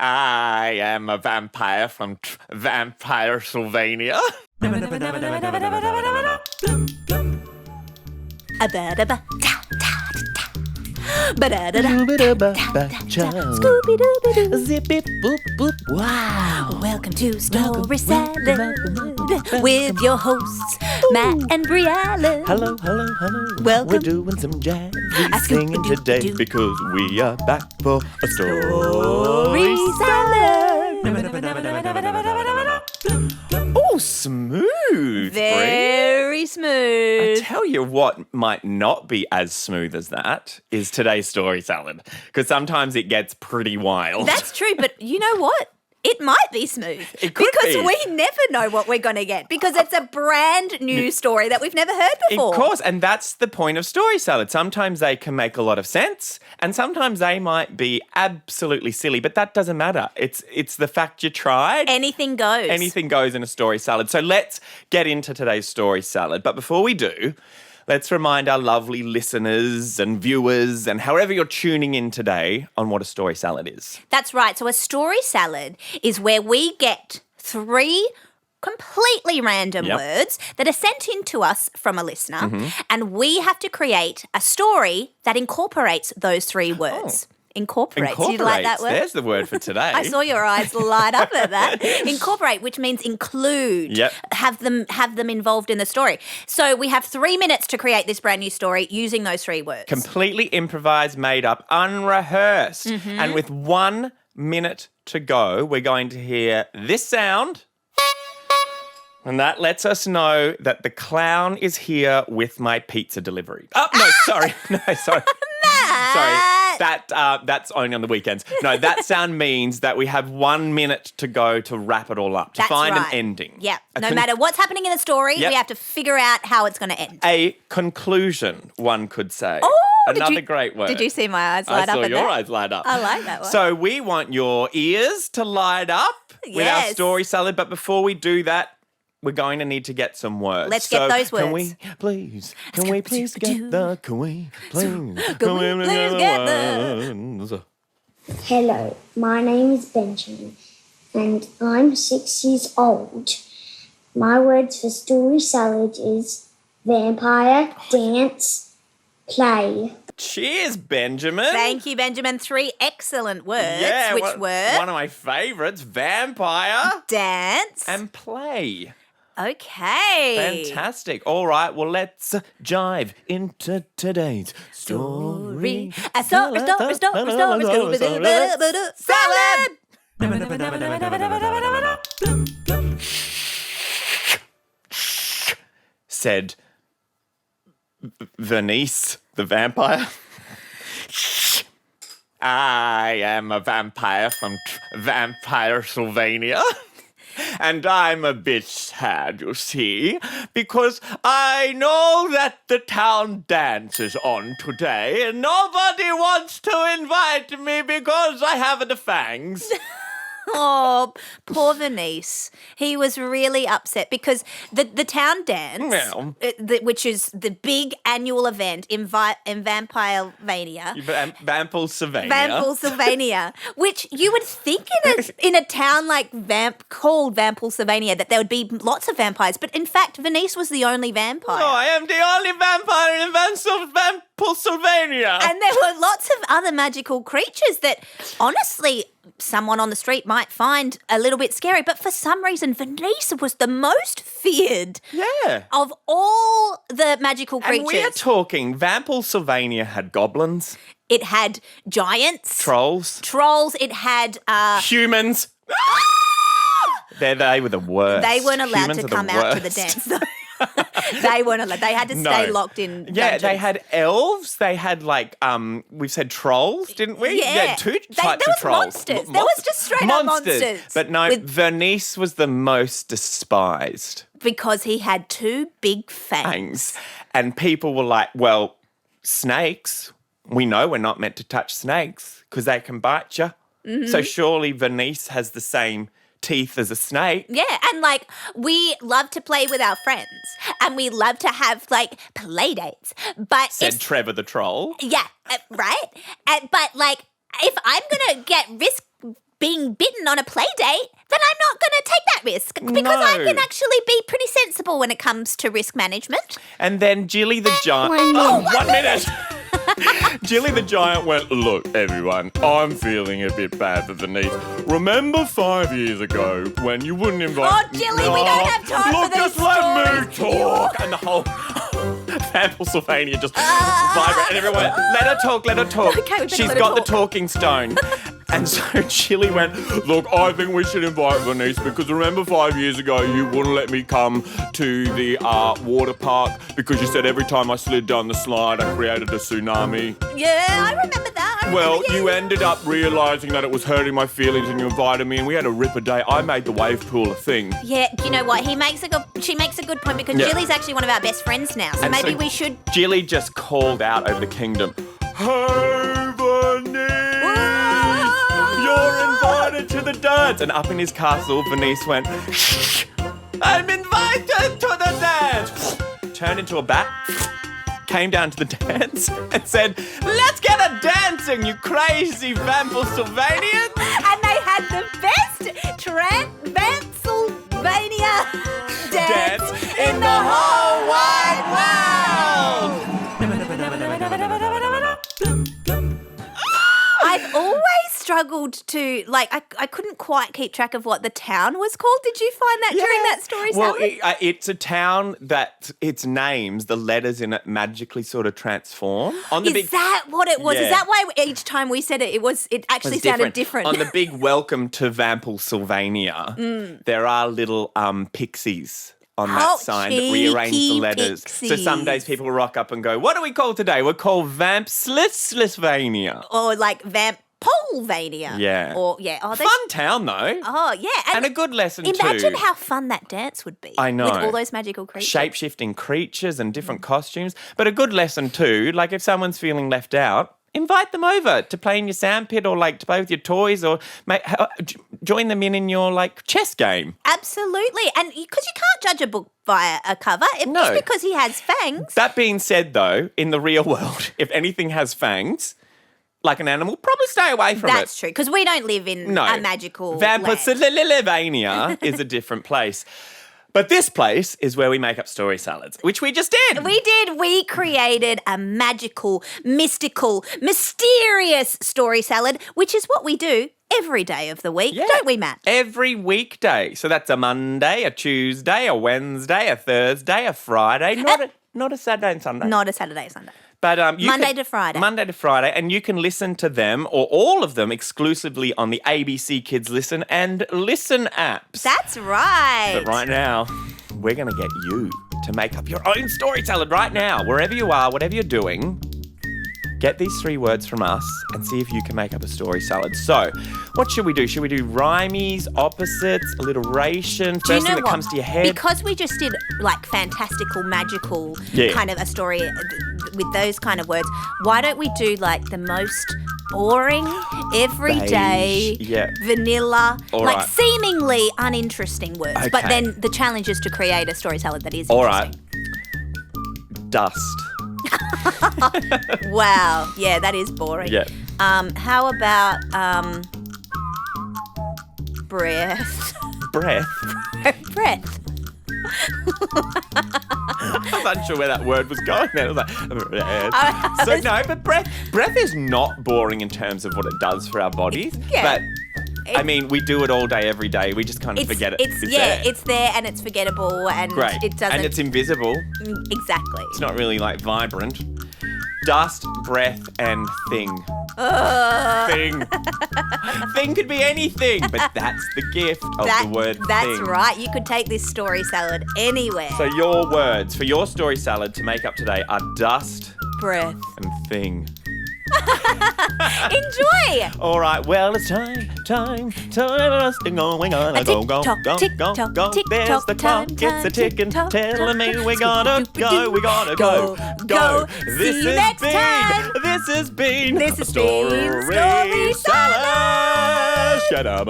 I am a vampire from Vampylysylvania. Zip it, boop, boop, wow. Welcome to Story Salad with your hosts, Matt and Briallen. Hello, hello, hello. Welcome. We're doing some jazzy singing today because we are back for a Story Salad. Oh, smooth, Very I smooth. tell you what might not be as smooth as that is today's story salad, because sometimes it gets pretty wild. That's true, but you know what? It might be smooth. It could because be. we never know what we're going to get because it's a brand new story that we've never heard before. Of course, and that's the point of story salad. Sometimes they can make a lot of sense, and sometimes they might be absolutely silly, but that doesn't matter. It's the fact you tried. Anything goes. Anything goes in a story salad. So let's get into today's story salad. But before we do, let's remind our lovely listeners and viewers and however you're tuning in today on what a story salad is. That's right. So a story salad is where we get 3 completely random words that are sent in to us from a listener, and we have to create a story that incorporates those 3 words. Incorporates. You like that word? There's the word for today. I saw your eyes light up at that. Incorporate, which means include. Yep. Have them involved in the story. So we have 3 minutes to create this brand new story using those 3 words. Completely improvised, made up, unrehearsed. And with 1 minute to go, we're going to hear this sound. And that lets us know that the clown is here with my pizza delivery. Oh, no, sorry. No, sorry. Sorry. That's only on the weekends. No, that sound means that we have 1 minute to go to wrap it all up, to That's find right. an ending. Yeah. No matter what's happening in the story, we have to figure out how it's going to end. A conclusion, one could say. Oh, Another great word. Did you see my eyes light I up saw at your that? eyes light up. I like that one. So we want your ears to light up with our Yes. story salad, but before we do that, we're going to need to get some words. Let's get those Can words. we please get the, can we please please get the- ones? Hello, my name is Benjamin and I'm 6 years old. My words for story salad is vampire, dance, play. Cheers, Benjamin. Thank you, Benjamin. 3 excellent words, Yeah, which were one of my favourites, vampire dance and play. Okay. Fantastic. All right, well, let's jive into today's story Salad. said Vernice, the vampire. I am a vampire from Vampylysylvania. And I'm a bit sad, you see, because I know that the town dance is on today and nobody wants to invite me because I haven't the fangs. Oh, poor Venice. He was really upset because the town dance, Well. which is the big annual event in Vampaville, Vampylysylvania. which you would think in a town like called Vampylsylvania that there would be lots of vampires, but in fact Venice was the only vampire. No, I am the only vampire in Vampylsylvania. And there were lots of other magical creatures that, honestly, someone on the street might find a little bit scary. But for some reason, Venice was the most feared of all the magical creatures. And we are talking, Vampylsylvania had goblins. It had giants. Trolls. It had... Humans. They were the worst. They weren't allowed Humans to are the come out to the worst. dance, though. They weren't allowed. They had to stay locked in Yeah, dungeons. they had elves. They had we've said trolls, didn't we? Yeah. 2 There types was of trolls. monsters. There was just straight up monsters. But no, Vernice was the most despised. Because he had 2 big fangs. And people were like, well, snakes, we know we're not meant to touch snakes because they can bite you. Mm-hmm. So surely Vernice has the same teeth as a snake. Yeah, and we love to play with our friends and we love to have play dates. But Said Trevor the troll. yeah, right? But if I'm going to risk being bitten on a play date, then I'm not going to take that risk because I No. can actually be pretty sensible when it comes to risk management. And then Jilly the Giant... 1 minute. 1 minute. Jilly the Giant went, look, everyone, I'm feeling a bit bad for the niece. Remember 5 years ago when you wouldn't invite... Oh, Jilly, we don't have time look, for these just let me stories. talk. And the whole Vamplysylvania just vibrate. And everyone went, let her talk. Okay, we better She's let her got the talk. talking stone. And so Chili went, look, I think we should invite Bernice because remember 5 years ago you wouldn't let me come to the water park because you said every time I slid down the slide I created a tsunami. Yeah, I remember that. Well, you ended up realising that it was hurting my feelings and you invited me and we had a ripper day. I made the wave pool a thing. Yeah, do you know what? She makes a good point because Yeah. Jilly's actually one of our best friends now. So And maybe so we should... Jilly just called out over the kingdom, hey, Bernice! You're invited to the dance. And up in his castle, Bernice went, I'm invited to the dance. Turned into a bat, came down to the dance and said, let's get a dancing, you crazy Vamplysylvanians. And they had the best Vampsylvania dance in the whole wide world. I've always struggled to, I couldn't quite keep track of what the town was called. Did you find that during that story, Well, Sally? it's a town that its names, the letters in it magically sort of transform. On the Is that what it was? Yeah. Is that why each time we said it, it actually sounded different? On the big welcome to Vamplysylvania, there are little pixies on that sign that rearrange the cheeky letters. So pixies. some days people rock up and go, what do we call today? We're called Vampsylvania. Or like Vampaville. Yeah. Or, yeah. Oh, they Fun town though. Oh, yeah. And a good lesson too. Imagine how fun that dance would be. I know. With all those magical creatures. Shape-shifting creatures and different costumes. But a good lesson too, like if someone's feeling left out, invite them over to play in your sandpit or like to play with your toys or join them in your like chess game. Absolutely. And because you can't judge a book via a cover, No. just because he has fangs. That being said though, in the real world, if anything has fangs, like an animal, probably stay away from it. That's true, because we don't live in a magical land. Vampaville is a different place. But this place is where we make up story salads, which we just did. We did. We created a magical, mystical, mysterious story salad, which is what we do every day of the week, don't we, Matt? Every weekday. So that's a Monday, a Tuesday, a Wednesday, a Thursday, a Friday. Not a Saturday and Sunday. Not a Saturday, Sunday. But Monday to Friday. Monday to Friday, and you can listen to them or all of them exclusively on the ABC Kids Listen and Listen apps. That's right. But right now, we're going to get you to make up your own story salad right now. Wherever you are, whatever you're doing, get these 3 words from us and see if you can make up a story salad. So, what should we do? Should we do rhymies, opposites, alliteration, Do you first know thing that what? comes to your head? Because we just did like fantastical, magical kind of a story with those kind of words, why don't we do like the most boring, everyday, vanilla, All like right. seemingly uninteresting words. But Okay. then the challenge is to create a story salad that is All interesting. right. Dust. Wow. Yeah, that is boring. Yeah. How about breath? Breath. Breath. I was unsure where that word was going then. I was like, breath. No, but breath is not boring in terms of what it does for our bodies. Yeah. But, I mean, we do it all day, every day. We just kind of forget it. It's there and it's forgettable and Great. it doesn't. And it's invisible. Exactly. It's not really, like, vibrant. Dust, breath, and thing. Thing. Thing could be anything, but that's the gift of the word That's thing. right. You could take this story salad anywhere. So your words for your story salad to make up today are dust Breath. and thing. Enjoy. All right, well, it's time for us to go. We gotta go. There's the clock, it's a ticking, telling me we gotta go. This has been Story Salad. Shut up.